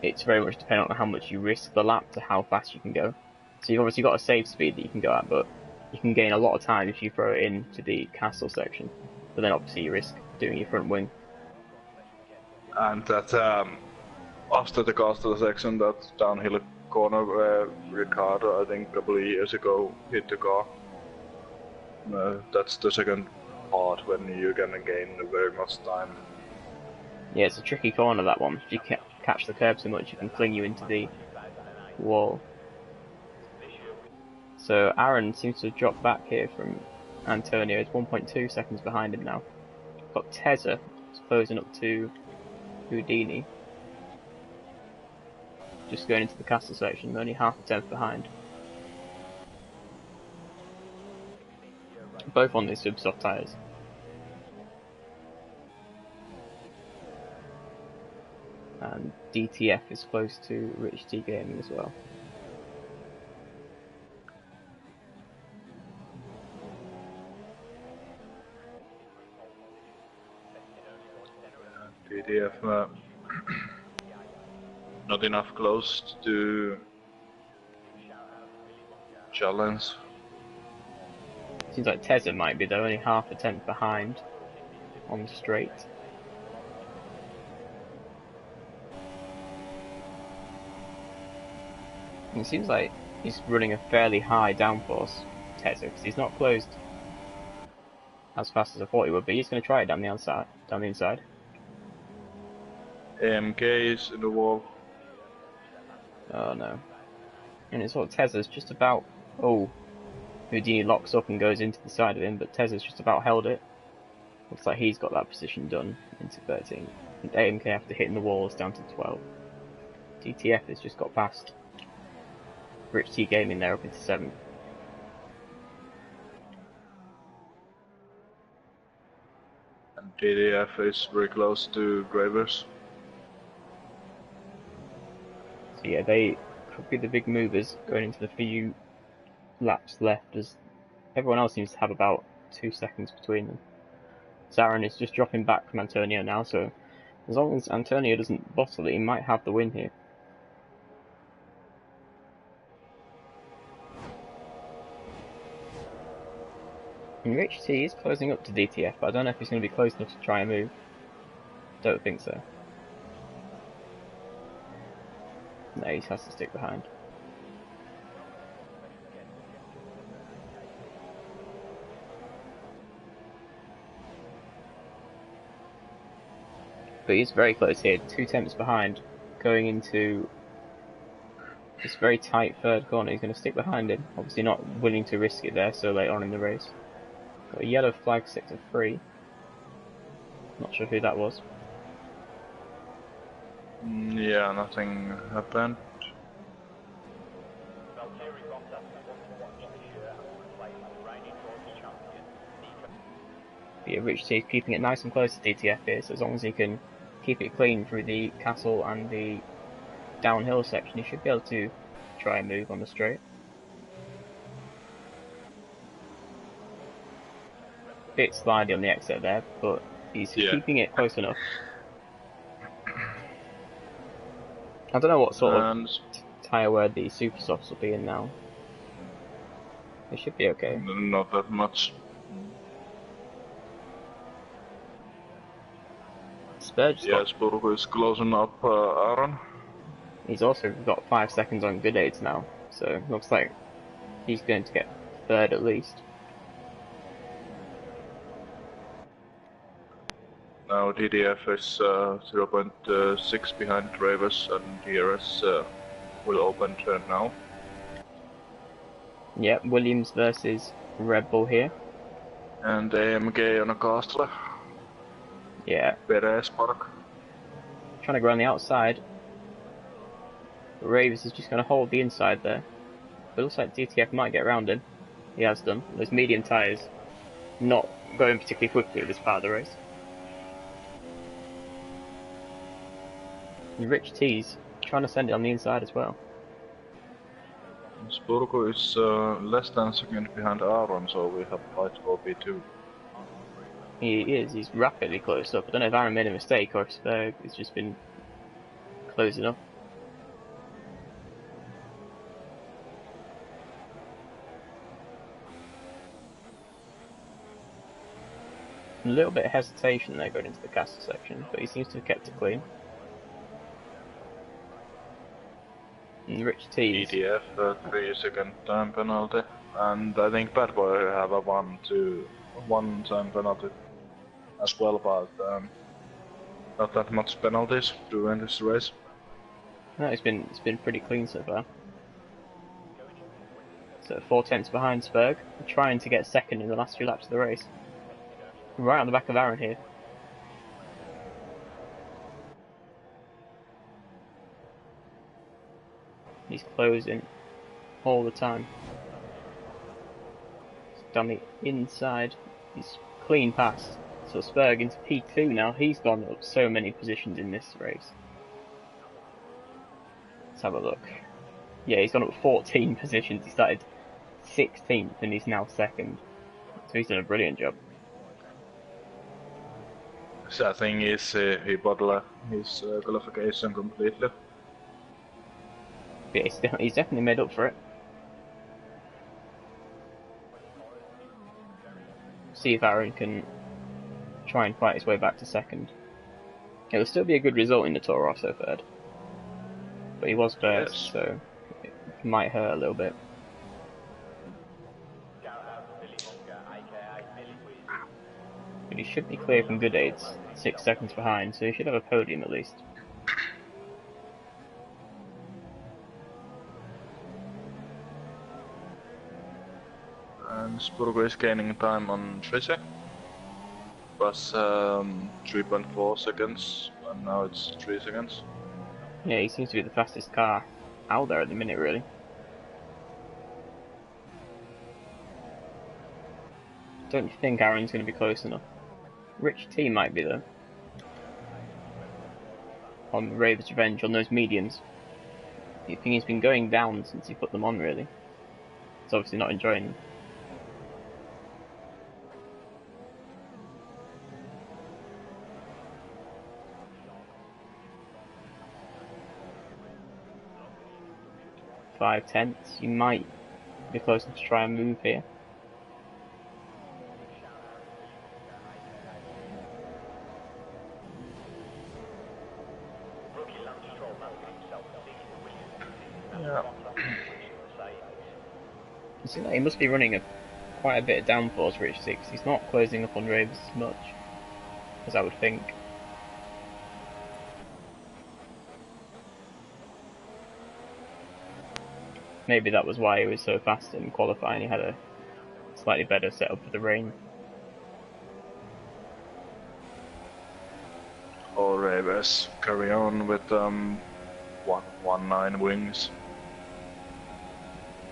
it's very much dependent on how much you risk the lap to how fast you can go. So you've obviously got a safe speed that you can go at, but you can gain a lot of time if you throw it into the castle section. But then obviously you risk doing your front wing. And that after the castle section, that downhill corner where Ricardo, I think a couple of years ago, hit the car. That's the second part when you can gain very much time. Yeah, it's a tricky corner, that one. If you catch the curb so much, it can fling you into the wall. So Aaron seems to have dropped back here from Antonio. It's 1.2 seconds behind him now. Got Tezza closing up to Houdini. Just going into the castle section, only half a tenth behind. Both on these sub-soft tyres. And DTF is close to Rich T Gaming as well. DTF not enough close to challenge. Seems like Tezza might be though, only half a tenth behind on the straight. And it seems like he's running a fairly high downforce, Tezza, because he's not closed as fast as I thought he would, but he's going to try it down the inside. AMK is in the wall. Oh no. And it's what Tezza's just about. Oh, Houdini locks up and goes into the side of him, but Tezza's just about held it. Looks like he's got that position done into 13. And AMK after hitting the walls down to 12. DTF has just got past Rich T Gaming there up into 7th. And DTF is very close to Gravers. So yeah, they could be the big movers going into the few laps left, as everyone else seems to have about 2 seconds between them. Zaran is just dropping back from Antonio now, so as long as Antonio doesn't bottle it, he might have the win here. And Rich T is closing up to DTF, but I don't know if he's going to be close enough to try and move. Don't think so. No, he has to stick behind. But he's very close here, 2 tenths behind, going into this very tight third corner. He's going to stick behind him, obviously not willing to risk it there so late on in the race. Got a yellow flag sector 3. Not sure who that was. Yeah, nothing happened. But yeah, Rich T is keeping it nice and close to DTF here, so as long as he can keep it clean through the castle and the downhill section, he should be able to try and move on the straight. Bit slidey on the exit there, but he's keeping it close enough. I don't know what sort of tyre wear the super softs will be in now. They should be okay. Not that much. Spurge. Yeah, Spurgo is closing up Aaron. He's also got 5 seconds on good aids now, so looks like he's going to get third at least. Now DDF is 0.6 behind Travers, and DRS will open turn now. Yep, Williams versus Red Bull here. And AMG on a castle. Yeah. Perez Park. Trying to go on the outside. But Ravers is just going to hold the inside there. But it looks like DTF might get around him. He has done. Those medium tyres not going particularly quickly at this part of the race. And Rich T's trying to send it on the inside as well. Spurgo is less than a second behind Aaron, so we have fight for B2. He is. He's rapidly close up. I don't know if Aaron made a mistake or if Spurg has just been closing up. A little bit of hesitation there going into the castle section, but he seems to have kept it clean. And Rich T. EDF 3-second time penalty, and I think Bad Boy have a 1 time penalty as well, but not that much penalties during this race. No, it's been pretty clean so far. So 4 tenths behind Spurg, trying to get second in the last few laps of the race. Right on the back of Aaron here. He's closing all the time. He's down the inside. He's clean past. So Spurg into P2 now. He's gone up so many positions in this race. Let's have a look. Yeah, he's gone up 14 positions. He started 16th and he's now second. So he's done a brilliant job. Sad thing is he bottled his qualification completely. Yeah, he's definitely made up for it. See if Aaron can try and fight his way back to second. It will still be a good result in the Toro Rosso third. But he was first, yes. So it might hurt a little bit. But he should be clear from good aids, 6 seconds behind, so he should have a podium at least. And Spurgo is gaining time on Trise. Was 3.4 seconds, and now it's 3 seconds. Yeah, he seems to be the fastest car out there at the minute, really. Don't you think Aaron's going to be close enough? Rich T might be though. On Raver's Revenge, on those mediums. I think he's been going down since he put them on, really. He's obviously not enjoying them. Five tenths. You might be close enough to try and move here. Yeah. He must be running quite a bit of downforce for Rich 6. He's not closing up on Ravers as much as I would think. Maybe that was why he was so fast in qualifying. He had a slightly better setup for the rain. All Ravers carry on with 1.19 wings.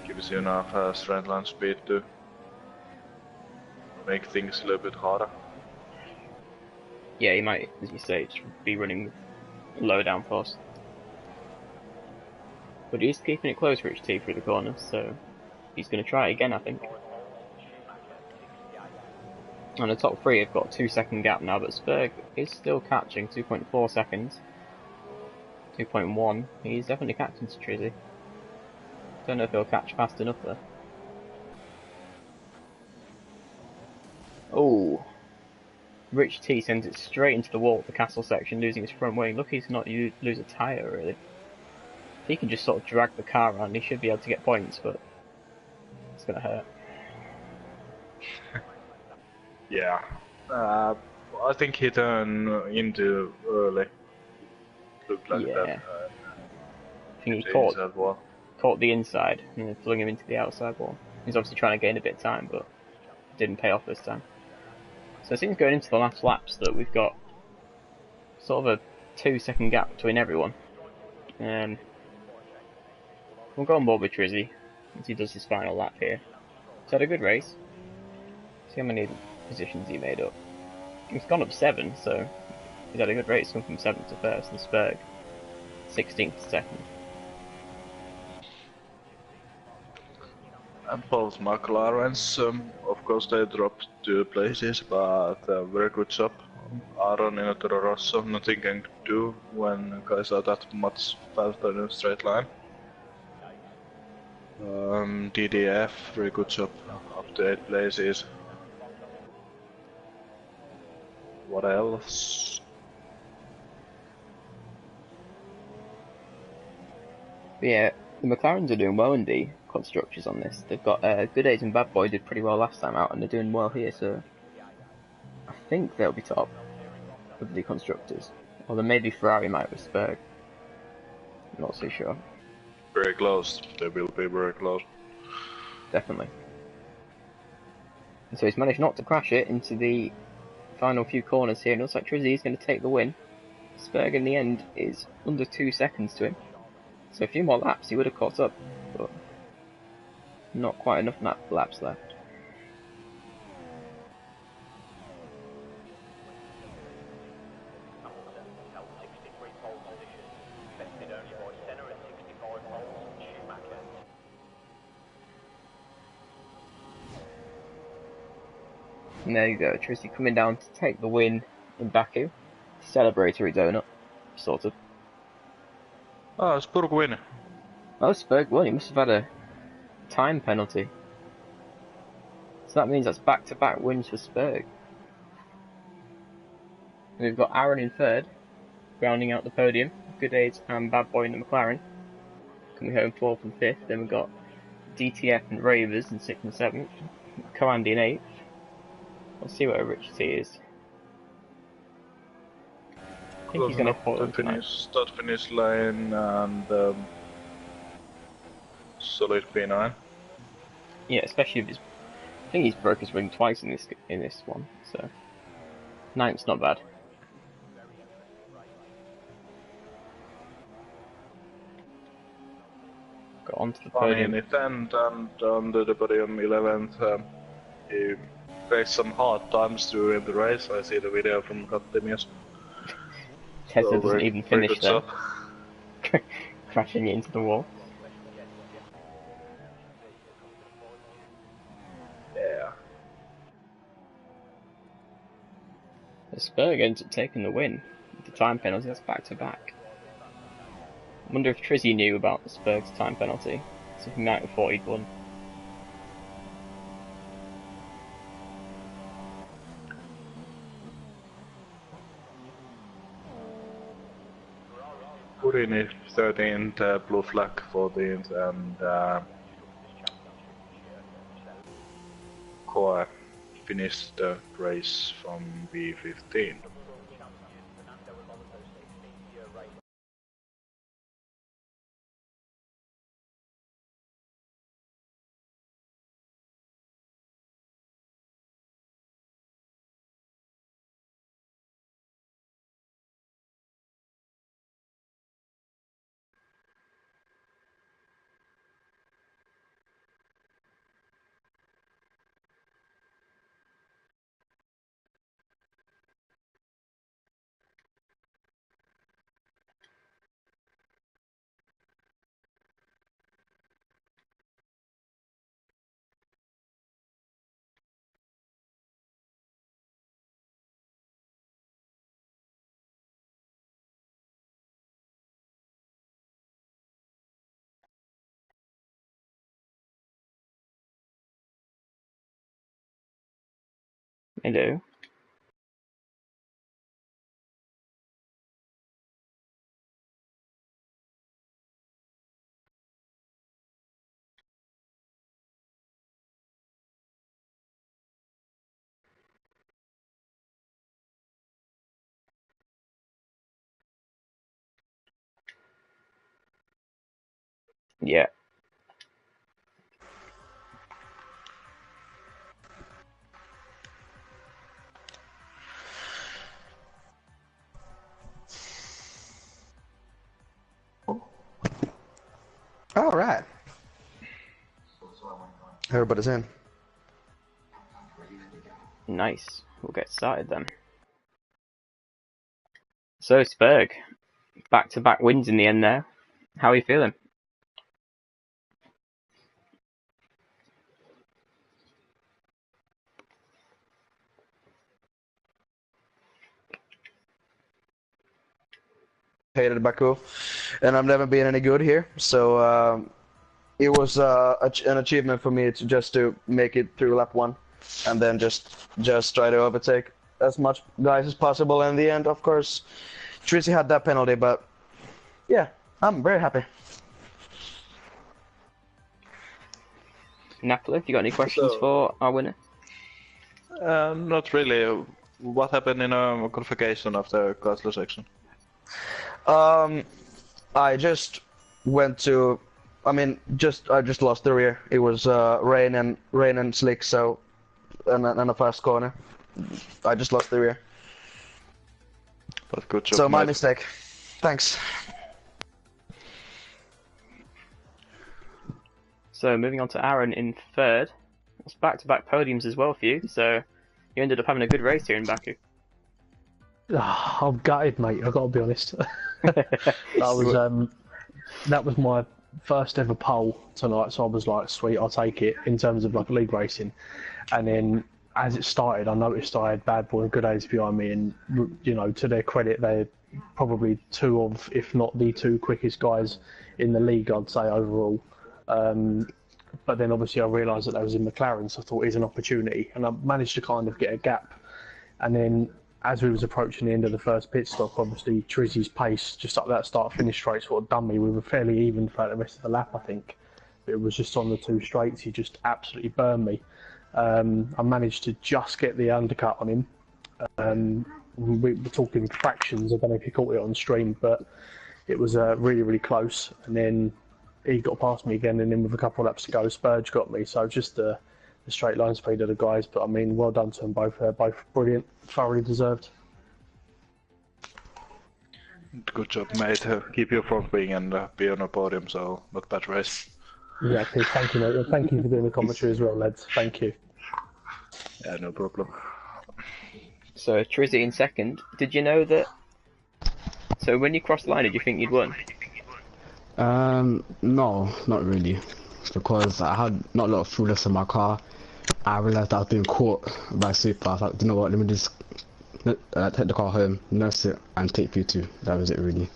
Gives you enough straight line speed to make things a little bit harder. Yeah, he might, as you say, just be running low downforce. But he's keeping it close for Rich T through the corner, so he's going to try it again, I think. And the top three have got a 2 second gap now, but Spurg is still catching 2.4 seconds. 2.1. He's definitely catching Trizzy. Don't know if he'll catch fast enough there. Oh! Rich T sends it straight into the wall at the castle section, losing his front wing. Lucky he's not lose a tyre, really. If he can just sort of drag the car around, he should be able to get points, but it's going to hurt. Yeah. I think he turned into early. Looked like that. I think he caught the inside and then flung him into the outside wall. He's obviously trying to gain a bit of time, but didn't pay off this time. So it seems going into the last laps that we've got sort of a 2 second gap between everyone. We'll go on board with Trizzy as he does his final lap here. He's had a good race. See how many positions he made up. He's gone up 7, so he's had a good race, gone from 7th to 1st, and Spurg 16th to 2nd. And both McLarens, of course they dropped 2 places, but very good job. Aaron in Toro Rosso, nothing can do when guys are that much faster in a straight line. DDF, very good job, up to 8 places. What else? Yeah, the McLarens are doing well in the constructors on this. They've got Good Age and Bad Boy did pretty well last time out, and they're doing well here, so I think they'll be top of the constructors. Although maybe Ferrari might with Spurg. I'm not so sure. Very close, they will be very close. Definitely. And so he's managed not to crash it into the final few corners here. It looks like Trizzy is going to take the win. Spurg in the end is under 2 seconds to him. So a few more laps he would have caught up, but not quite enough laps left. And there you go, Trizzy coming down to take the win in Baku. Celebratory donut, sort of. Ah, Spurg win. Oh, Spurg won. He must have had a time penalty. So that means that's back-to-back wins for Spurg. And we've got Aaron in third, rounding out the podium. Good Age and Bad Boy in the McLaren coming home 4th and 5th. Then we've got DTF and Ravers in 6th and 7th. Co-Andy in 8th. We'll see where Rich T is. I think he's going to hold on start finish line and solid P9. Yeah, especially if I think he's broke his ring twice in this one, so 9th's not bad. Got onto the podium. In 10th and under the podium 11th. He faced some hard times during the race. I see the video from Kattemias. Tesla doesn't even finish there. Crashing it into the wall. Yeah. The Spurg ends up taking the win. With the time penalty, that's back to back. I wonder if Trizzy knew about the Spurg's time penalty, so he might have thought he'd won. Purin is 13th, blue flag 14th, and Koa finished the race from B15. Hello. Yeah. All right. Everybody's in. Nice. We'll get started then. So Spurg, back-to-back wins in the end there. How are you feeling? hated Baku, and I've never been any good here. So it was an achievement for me to make it through lap one, and then just try to overtake as much guys as possible. In the end, of course, Tracy had that penalty, but yeah, I'm very happy. Napoli, have you got any questions for our winner? Not really. What happened in a qualification of the Castle section? I just went to, I just lost the rear. It was rain and slick, so and a fast corner. I just lost the rear. But good job. So my mistake. Thanks. So moving on to Aaron in third. It's back-to-back podiums as well for you. So you ended up having a good race here in Baku. I'm gutted, mate. I've got to be honest. That was my first ever pole tonight, so I was like, sweet, I'll take it in terms of like league racing. And then as it started, I noticed I had Bad Boy and Good Aids behind me, and you know, to their credit, they're probably two of, if not the two quickest guys in the league, I'd say overall. But then obviously I realised that was in McLaren, so I thought here's an opportunity, and I managed to kind of get a gap. And then as we was approaching the end of the first pit stop, obviously Trizzy's pace just up that start-finish straight sort of done me. We were fairly even throughout the rest of the lap, I think. But it was just on the two straights, he just absolutely burned me. I managed to just get the undercut on him. We were talking fractions, I don't know if you caught it on stream, but it was really, really close. And then he got past me again, and then with a couple of laps to go, Spurge got me. So just the straight line speed of the guys, but I mean, well done to them both. Both brilliant, thoroughly deserved. Good job, mate. Keep your front wing and be on a podium, so not bad race. Exactly. Thank you, mate. Well, thank you for doing the commentary as well, lads. Thank you. Yeah, no problem. So Trizzy in second. Did you know that? So when you crossed the line, did you think you'd won? No, not really, because I had not a lot of fuelness in my car. I realised I was being caught by Super. I was like, you know what, let me just take the car home, nurse it, and take P2. That was it, really.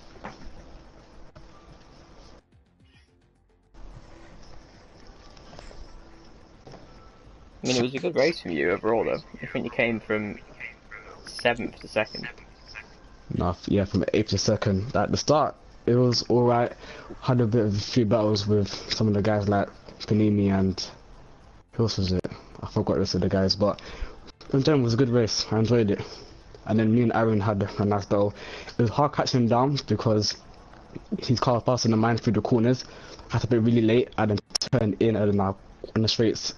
I mean, it was a good race from you overall, though. I think you came from 7th to 2nd. No, yeah, from 8th to 2nd. At the start, it was alright. Had a bit of a few battles with some of the guys like Panini and who else was it? I forgot the rest of the guys, but in general, it was a good race. I enjoyed it. And then me and Aaron had a nice battle. It was hard catching him down because his car was faster than mine through the corners. I had to be really late and then turn in, and then on the straights,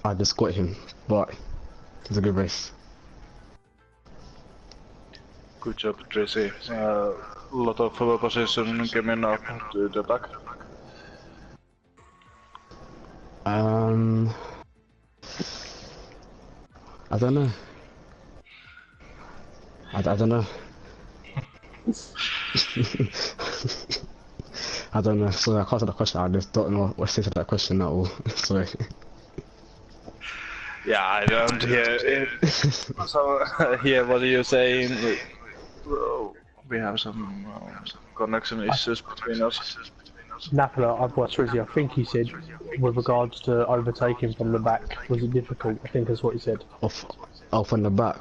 I just got him. But it was a good race. Good job, Tracy. A lot of follow position coming up to the back. I don't know. I don't know. I don't know. Sorry, I can't answer the question. I just don't know what to say to that question at all. Sorry. Yeah, I don't hear it. So, hear what you're saying. We have some connection issues between us. Napoli, I've watched Trizzy. I think he said, with regards to overtaking from the back, was it difficult? I think that's what he said. Off on the back.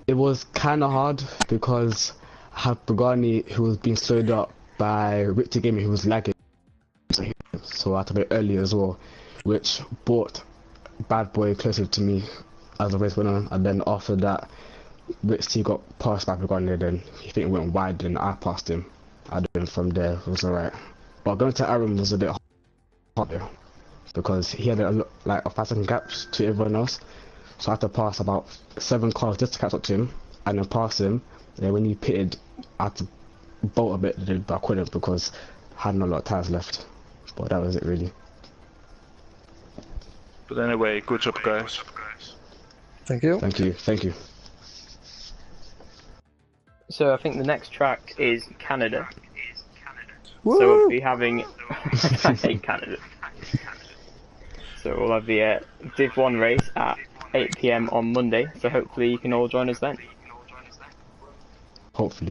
It was kind of hard because I had Pagani who was being slowed up by Richard Gaming who was lagging. So I had to be early as well, which brought Bad Boy closer to me as the race went on. And then after that, Richie got passed by Pagani, then he think it went wide, and I passed him. And then from there it was alright. But going to Aaron was a bit harder because he had a 5-second gap to everyone else. So I had to pass about 7 cars just to catch up to him, and then pass him. And then when he pitted, I had to bolt a bit, but I couldn't because I had not a lot of tires left. But that was it, really. But anyway, good job, guys. Thank you. Thank you. Thank you. So I think the next track is Canada. Woo! So we'll be having I hate Canada. So we'll have the Div 1 race at 8 PM on Monday. So hopefully you can all join us then. Hopefully.